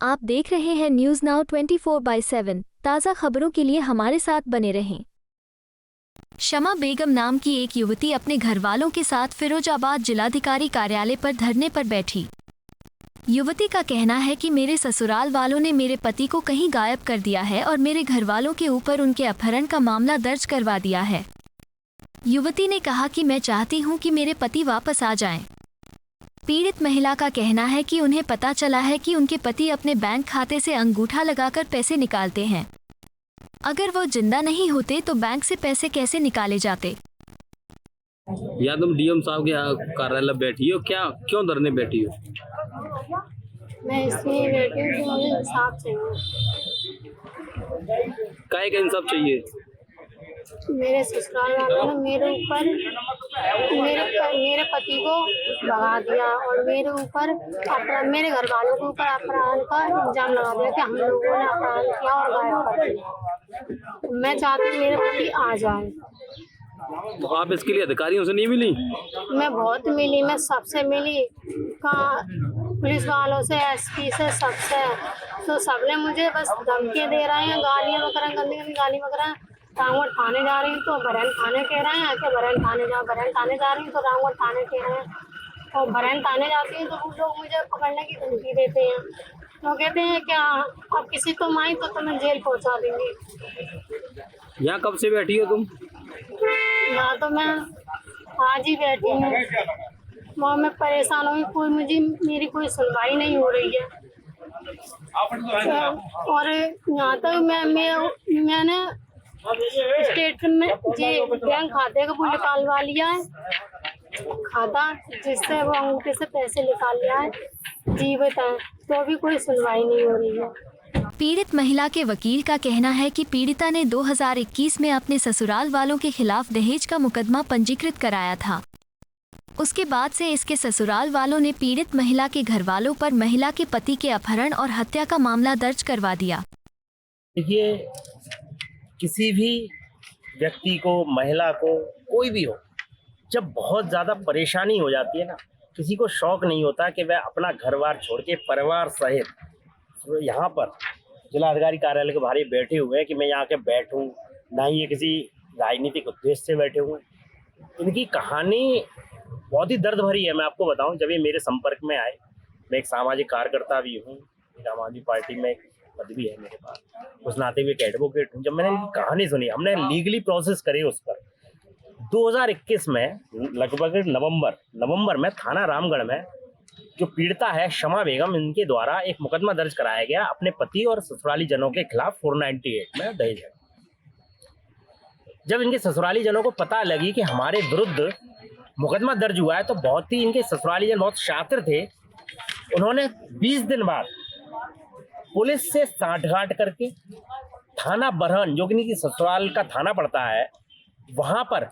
आप देख रहे हैं न्यूज़ नाउ 24/7। ताज़ा खबरों के लिए हमारे साथ बने रहें। शमा बेगम नाम की एक युवती अपने घरवालों के साथ फिरोजाबाद जिलाधिकारी कार्यालय पर धरने पर बैठी। युवती का कहना है कि मेरे ससुराल वालों ने मेरे पति को कहीं गायब कर दिया है और मेरे घरवालों के ऊपर उनके अपहरण का मामला दर्ज करवा दिया है। युवती ने कहा कि मैं चाहती हूं कि मेरे पति वापस आ जाएं। पीड़ित महिला का कहना है कि उन्हें पता चला है कि उनके पति अपने बैंक खाते से अंगूठा लगाकर पैसे निकालते हैं। अगर वो जिंदा नहीं होते तो बैंक से पैसे कैसे निकाले जाते। या तुम डीएम साहब के यहाँ कार्यालय बैठी हो, क्या क्यों धरने बैठी हो? मैं इसलिए बैठी हूँ कि मुझे इंसाफ चाहिए। काहे का इंसाफ चाहिए? मेरे ससुराल वालों ने मेरे ऊपर मेरे पति को भगा दिया और मेरे घर वालों के ऊपर अपराध का इल्जाम लगा दिया कि हम लोगों ने अपराध किया और गायब कर दिया। मैं चाहती हूँ मेरे पति आ जाए। तो आप इसके लिए अधिकारियों से नहीं मिली? मैं बहुत मिली, मैं सबसे मिली, पुलिस वालों से, एसपी से, सबसे। तो सबने मुझे बस धमकी दे रहे हैं, गालियाँ वगैरह, गंदी गंदी गाली वगैरह। रामगढ़ थाने जा रही हूँ तो बरैन थाने कह रहे हैं कि बरैन थाने जाओ। बरैन थाने जा रही हूँ तो रामगढ़ थाने कह रहे हैं। और बरैन थाने जाती हूँ तो वो लोग मुझे पकड़ने की धमकी देते हैं। तो कहते हैं क्या अब किसी तुम आई तो तुम्हें जेल पहुँचा देंगे। यहाँ कब से बैठी हो तुम? यहाँ तो मैं आज ही बैठी हूँ। वहाँ मैं परेशान हुई, मेरी कोई सुनवाई नहीं हो रही है। और यहाँ तक मैंने स्टेट में जी बैंक खाते का वो निकालवा लिया है, खाता जिससे वो अंगूठे से पैसे निकाल लिया है। जी बताएं, तो अभी कोई सुनवाई नहीं हो रही है। पीड़ित महिला के वकील का कहना है कि पीड़िता ने 2021 में अपने ससुराल वालों के खिलाफ दहेज का मुकदमा पंजीकृत कराया था। उसके बाद से इसके ससुराल वालों ने पीड़ित महिला के घरवालों पर महिला के पति के अपहरण और हत्या का मामला दर्ज करवा दिया। देखिए, किसी भी व्यक्ति को, महिला को, कोई भी हो, जब बहुत ज़्यादा परेशानी हो जाती है ना, किसी को शौक नहीं होता कि वह अपना घर बार छोड़ के परिवार सहित तो यहाँ पर जिलाधिकारी कार्यालय के बाहर बैठे हुए हैं कि मैं यहाँ के बैठूँ, ना ही ये किसी राजनीतिक उद्देश्य से बैठे हुए हैं। इनकी कहानी बहुत ही दर्द भरी है। मैं आपको बताऊं, जब ये मेरे संपर्क में आए, मैं एक सामाजिक कार्यकर्ता भी हूँ, आम आदमी पार्टी में पद भी है मेरे पास, उस नाते भी एक एडवोकेट हूँ। जब मैंने इनकी कहानी सुनी, हमने लीगली प्रोसेस करे उस पर। 2021 में लगभग नवंबर में थाना रामगढ़ में जो पीड़िता है शमा बेगम, इनके द्वारा एक मुकदमा दर्ज कराया गया अपने पति और ससुराली जनों के खिलाफ 498 में दहेज। जब इनके ससुराली जनों को पता लगी कि हमारे विरुद्ध मुकदमा दर्ज हुआ है तो बहुत ही इनके ससुराली जन बहुत शातिर थे। उन्होंने 20 दिन बाद पुलिस से सांठगांठ करके थाना बरहन, जो कि इनकी ससुराल का थाना पड़ता है, वहां पर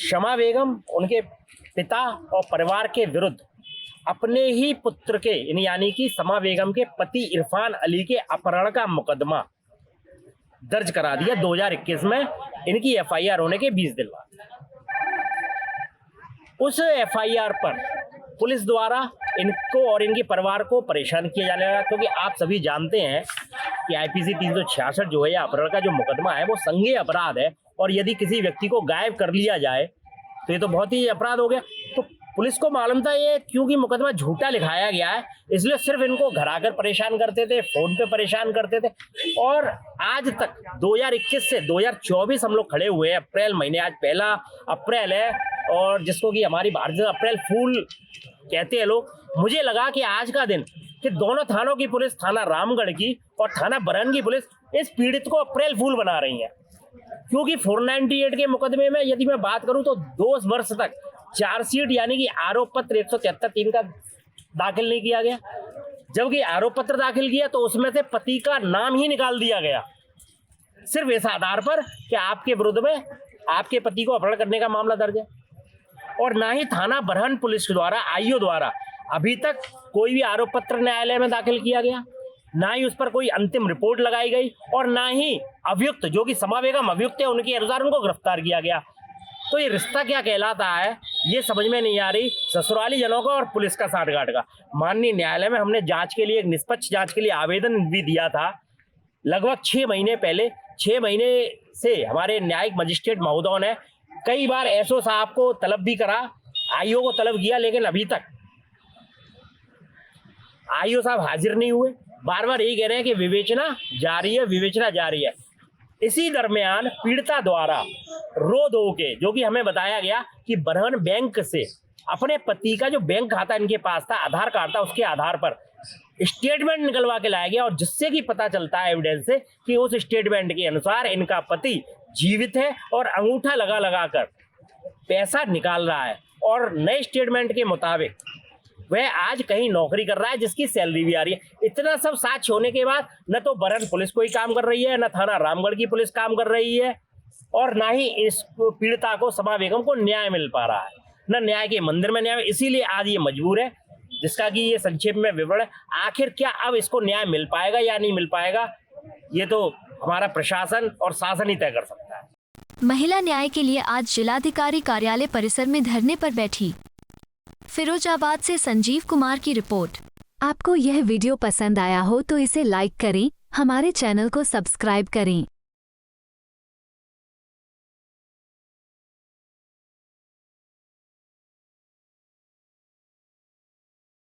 शमा बेगम, उनके पिता और परिवार के विरुद्ध अपने ही पुत्र के यानी कि शमा बेगम के पति इरफान अली के अपहरण का मुकदमा दर्ज करा दिया 2021 में, इनकी एफआईआर होने के 20 दिन बाद। उस एफआईआर पर पुलिस द्वारा इनको और इनके परिवार को परेशान किया जाने लगा, क्योंकि आप सभी जानते हैं कि आईपीसी 366 जो है, या अपहरण का जो मुकदमा है, वो संज्ञेय अपराध है। और यदि किसी व्यक्ति को गायब कर लिया जाए तो ये तो बहुत ही अपराध हो गया। तो पुलिस को मालूम था ये क्योंकि मुकदमा झूठा लिखाया गया है, इसलिए सिर्फ इनको घर आकर परेशान करते थे, फोन पे परेशान करते थे। और आज तक 2021 से 2024 हम लोग खड़े हुए हैं, अप्रैल महीने, आज 1 अप्रैल है, और जिसको कि हमारी भारतीय अप्रैल फूल कहते हैं लोग। मुझे लगा कि आज का दिन कि दोनों थानों की पुलिस, थाना रामगढ़ की और थाना बरहन की पुलिस, इस पीड़ित को अप्रैल फूल बना रही है। क्योंकि 498 के मुकदमे में यदि मैं बात करूं तो 2 वर्ष तक चार्जशीट यानी कि आरोप पत्र 173(3) का दाखिल नहीं किया गया। जबकि आरोप पत्र दाखिल किया तो उसमें से पति का नाम ही निकाल दिया गया, सिर्फ इस आधार पर कि आपके विरुद्ध में आपके पति को अपहरण करने का मामला दर्ज है। और ना ही थाना बरहन पुलिस द्वारा, आईओ द्वारा अभी तक कोई भी आरोप पत्र न्यायालय में दाखिल किया गया, ना ही उस पर कोई अंतिम रिपोर्ट लगाई गई, और ना ही अभियुक्त, जो कि शमा बेगम अभियुक्त है, उनके अनुसार उनको गिरफ्तार किया गया। तो ये रिश्ता क्या कहलाता है ये समझ में नहीं आ रही ससुराली जनों का और पुलिस का साठगांठ का। माननीय न्यायालय में हमने जांच के लिए, एक निष्पक्ष जांच के लिए आवेदन भी दिया था लगभग 6 महीने पहले। 6 महीने से हमारे न्यायिक मजिस्ट्रेट महोदय ने कई बार एसओ साहब को तलब भी करा, आईओ को तलब किया, लेकिन अभी तक आईओ साहब हाजिर नहीं हुए। बार बार यही कह रहे हैं कि विवेचना जारी है, विवेचना जारी है। इसी दरमियान पीड़िता द्वारा रो धो के, जो कि हमें बताया गया कि बरहन बैंक से अपने पति का जो बैंक खाता इनके पास था, आधार कार्ड था, उसके आधार पर स्टेटमेंट निकलवा के लाया गया, और जिससे कि पता चलता है एविडेंस से कि उस स्टेटमेंट के अनुसार इनका पति जीवित है और अंगूठा लगा लगा कर पैसा निकाल रहा है, और नए स्टेटमेंट के मुताबिक वह आज कहीं नौकरी कर रहा है जिसकी सैलरी भी आ रही है। इतना सब साक्ष्य होने के बाद न तो बरहन पुलिस कोई काम कर रही है, न थाना रामगढ़ की पुलिस काम कर रही है, और ना ही इस पीड़िता को, समा बेगम को न्याय मिल पा रहा है, न न्याय के मंदिर में न्याय। इसीलिए आज ये मजबूर है, जिसका कि ये संक्षेप में विवरण है। आखिर क्या अब इसको न्याय मिल पाएगा या नहीं मिल पाएगा, ये तो हमारा प्रशासन और शासन ही तय कर सकता है। महिला न्याय के लिए आज जिलाधिकारी कार्यालय परिसर में धरने पर बैठी। फिरोजाबाद से संजीव कुमार की रिपोर्ट। आपको यह वीडियो पसंद आया हो तो इसे लाइक करें, हमारे चैनल को सब्सक्राइब करें।